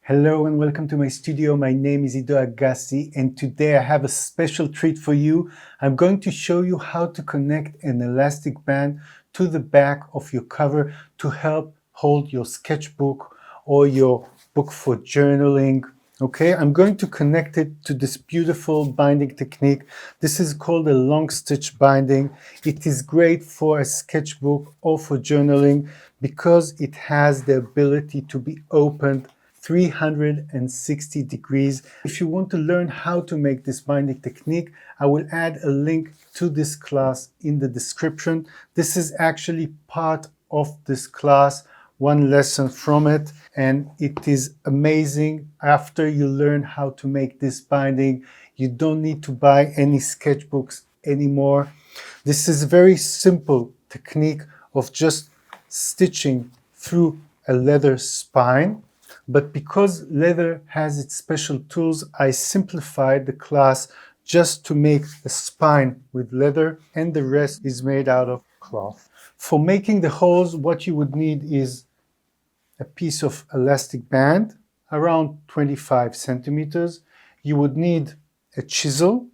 Hello and welcome to my studio. My name is Ido Agassi and today I have a special treat for you. I'm going to show you how to connect an elastic band to the back of your cover to help hold your sketchbook or your book for journaling. Okay, I'm going to connect it to this beautiful binding technique. This is called a long stitch binding. It is great for a sketchbook or for journaling because it has the ability to be opened 360 degrees. If you want to learn how to make this binding technique, I will add a link to this class in the description. This is actually part of this class, one lesson from it, and it is amazing. After you learn how to make this binding, you don't need to buy any sketchbooks anymore. This is a very simple technique of just stitching through a leather spine. But because leather has its special tools, I simplified the class just to make a spine with leather, and the rest is made out of cloth. For making the holes, what you would need is a piece of elastic band around 25 centimeters. You would need a chisel.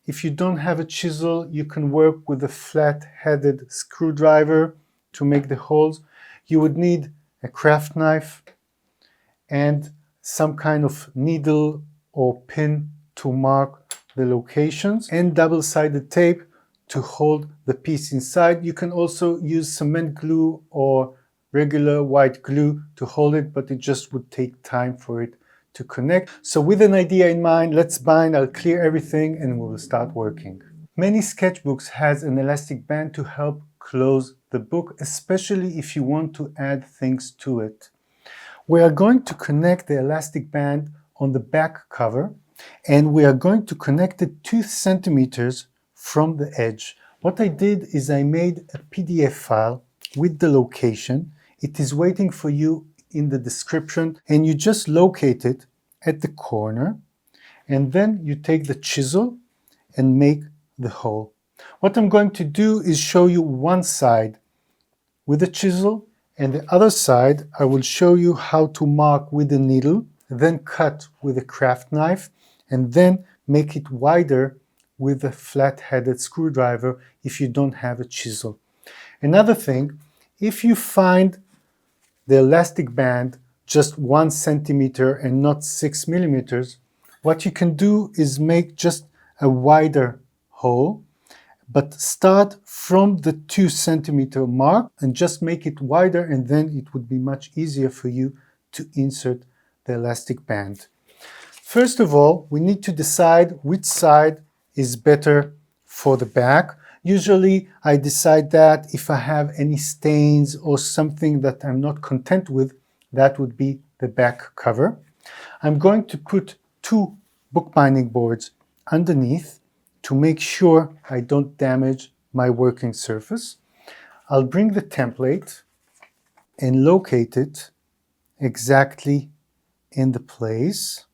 If you don't have a chisel, you can work with a flat-headed screwdriver to make the holes. You would need a craft knife and some kind of needle or pin to mark the locations, and double-sided tape to hold the piece inside. You can also use cement glue or regular white glue to hold it, but it just would take time for it to connect. So with an idea in mind, let's bind. I'll clear everything and we'll start working. Many sketchbooks has an elastic band to help close the book, especially if you want to add things to it. We are going to connect the elastic band on the back cover, and we are going to connect it 2 centimeters from the edge. What I did is I made a PDF file with the location. It is waiting for you in the description, and you just locate it at the corner, and then you take the chisel and make the hole. What I'm going to do is show you one side with the chisel, and the other side I will show you how to mark with the needle, then cut with a craft knife, and then make it wider with a flat-headed screwdriver if you don't have a chisel. Another thing, if you find the elastic band just 1 centimeter and not 6 millimeters, what you can do is make just a wider hole, but start from the 2 centimeter mark and just make it wider, and then it would be much easier for you to insert the elastic band. First of all, we need to decide which side is better for the back. Usually I decide that if I have any stains or something that I'm not content with, that would be the back cover. I'm going to put 2 bookbinding boards underneath to make sure I don't damage my working surface. I'll bring the template and locate it exactly in the place.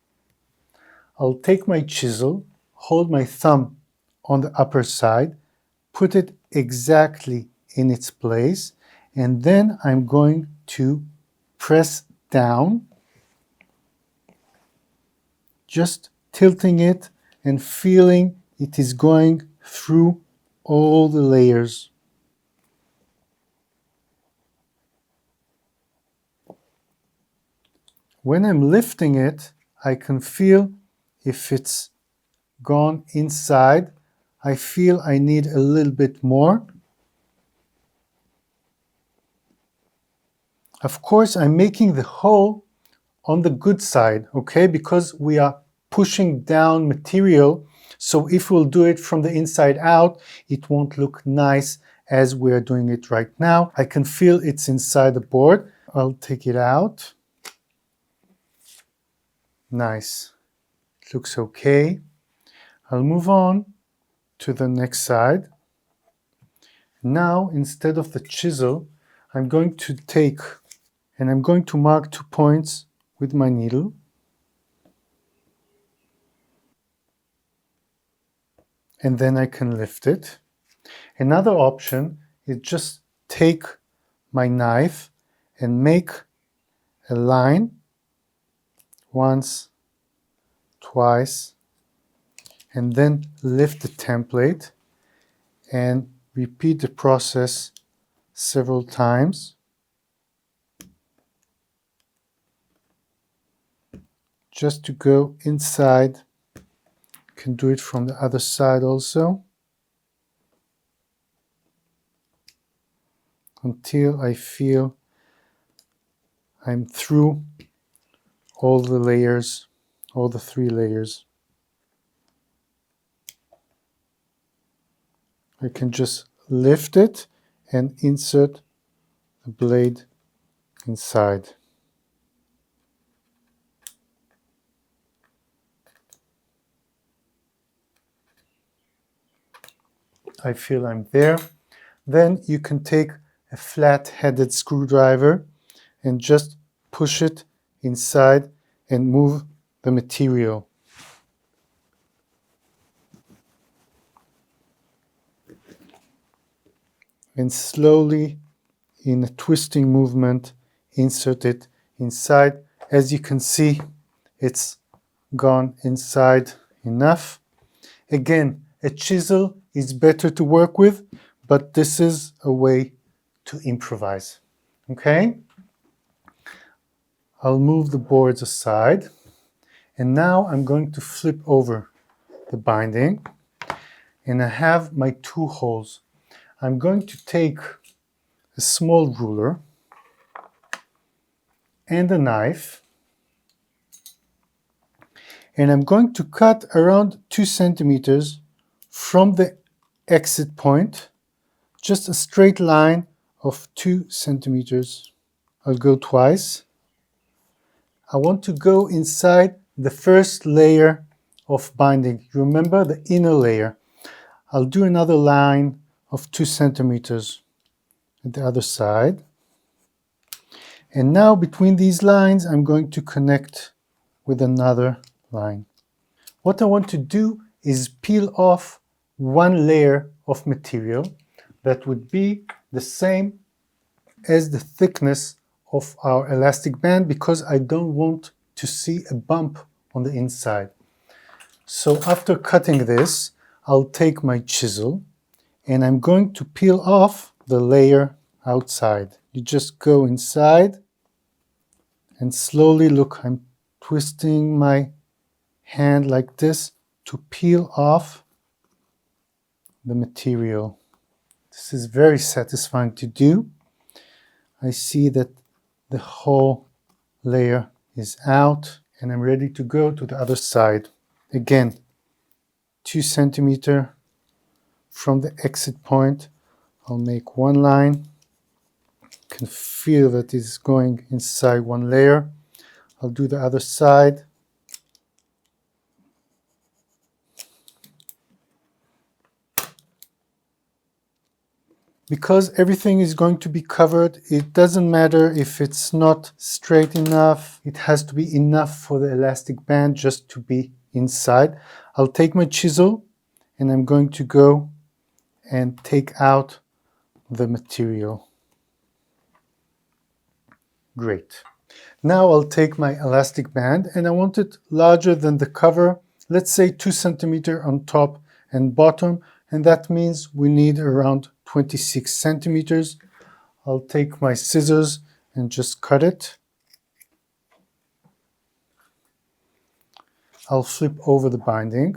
I'll take my chisel, hold my thumb on the upper side, put it exactly in its place, and then I'm going to press down, just tilting it and feeling it is going through all the layers. When I'm lifting it, I can feel if it's gone inside. I feel I need a little bit more. Of course, I'm making the hole on the good side, okay, because we are pushing down material. So if we'll do it from the inside out, it won't look nice as we're doing it right now. I can feel it's inside the board. I'll take it out. Nice. It looks okay. I'll move on to the next side. Now, instead of the chisel, I'm going to take and I'm going to mark 2 points with my needle. And then I can lift it. Another option is just take my knife and make a line once, twice, and then lift the template and repeat the process several times. Just to go inside. You can do it from the other side also, until I feel I'm through all the layers, all the 3 layers. I can just lift it and insert the blade inside. I feel I'm there. Then you can take a flat-headed screwdriver and just push it inside and move the material. And slowly, in a twisting movement, insert it inside. As you can see, it's gone inside enough. Again, a chisel is better to work with, but this is a way to improvise. Okay? I'll move the boards aside, and now I'm going to flip over the binding, and I have my 2 holes. I'm going to take a small ruler and a knife, and I'm going to cut around 2 centimeters from the exit point, just a straight line of 2 centimeters. I'll go twice. I want to go inside the first layer of binding. You remember the inner layer. I'll do another line of 2 centimeters at the other side. And now between these lines, I'm going to connect with another line. What I want to do is peel off 1 layer of material that would be the same as the thickness of our elastic band, because I don't want to see a bump on the inside. So after cutting this, I'll take my chisel and I'm going to peel off the layer outside. You just go inside and slowly, look, I'm twisting my hand like this to peel off the material. This is very satisfying to do. I see that the whole layer is out and I'm ready to go to the other side. Again, 2 centimeters from the exit point. I'll make 1 line. You can feel that it's going inside 1 layer. I'll do the other side. Because everything is going to be covered, it doesn't matter if it's not straight enough. It has to be enough for the elastic band just to be inside. I'll take my chisel and I'm going to go and take out the material. Great. Now I'll take my elastic band and I want it larger than the cover. Let's say 2 centimeters on top and bottom, and that means we need around 26 centimeters. I'll take my scissors and just cut it. I'll flip over the binding.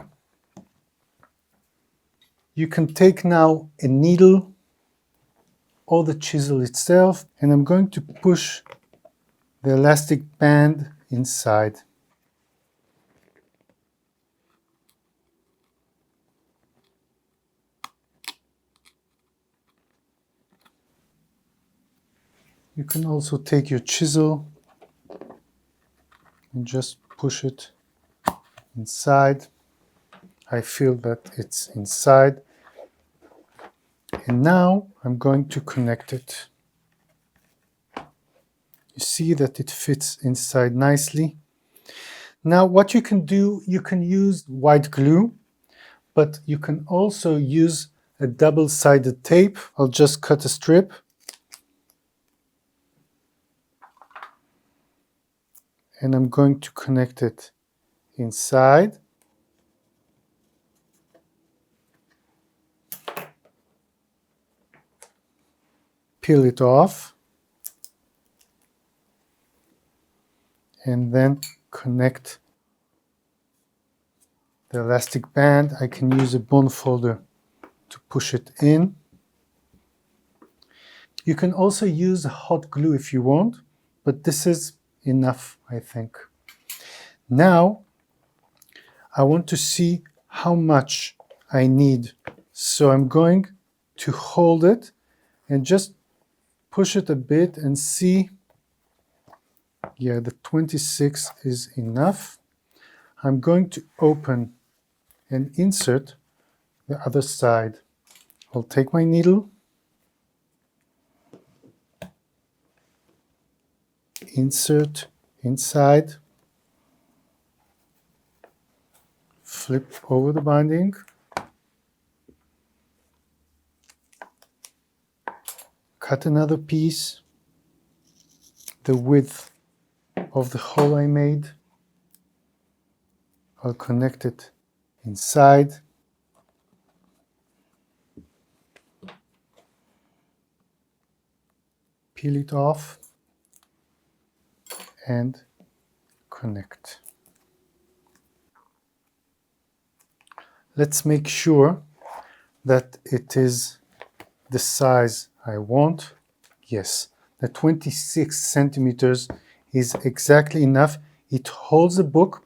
You can take now a needle or the chisel itself, and I'm going to push the elastic band inside. You can also take your chisel and just push it inside. I feel that it's inside. And now I'm going to connect it. You see that it fits inside nicely. Now what you can do, you can use white glue, but you can also use a double-sided tape. I'll just cut a strip and I'm going to connect it inside. Peel it off, and then connect the elastic band. I can use a bond folder to push it in. You can also use hot glue if you want, but this is enough, I think. Now, I want to see how much I need. So I'm going to hold it and just push it a bit and see. Yeah, the 26 is enough. I'm going to open and insert the other side. I'll take my needle, insert inside, flip over the binding, cut another piece, the width of the hole I made. I'll connect it inside, peel it off, and connect. Let's make sure that it is the size I want. Yes, the 26 centimeters is exactly enough. It holds the book,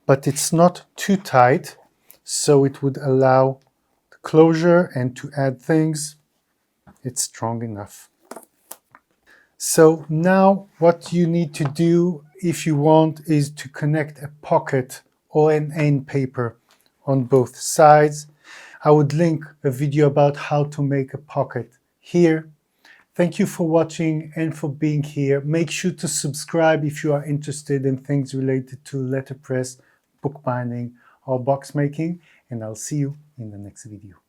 but it's not too tight, so it would allow the closure and to add things. It's strong enough. So now what you need to do, if you want, is to connect a pocket or an end paper on both sides. I would link a video about how to make a pocket here. Thank you for watching and for being here. Make sure to subscribe if you are interested in things related to letterpress, bookbinding, or box making, and I'll see you in the next video.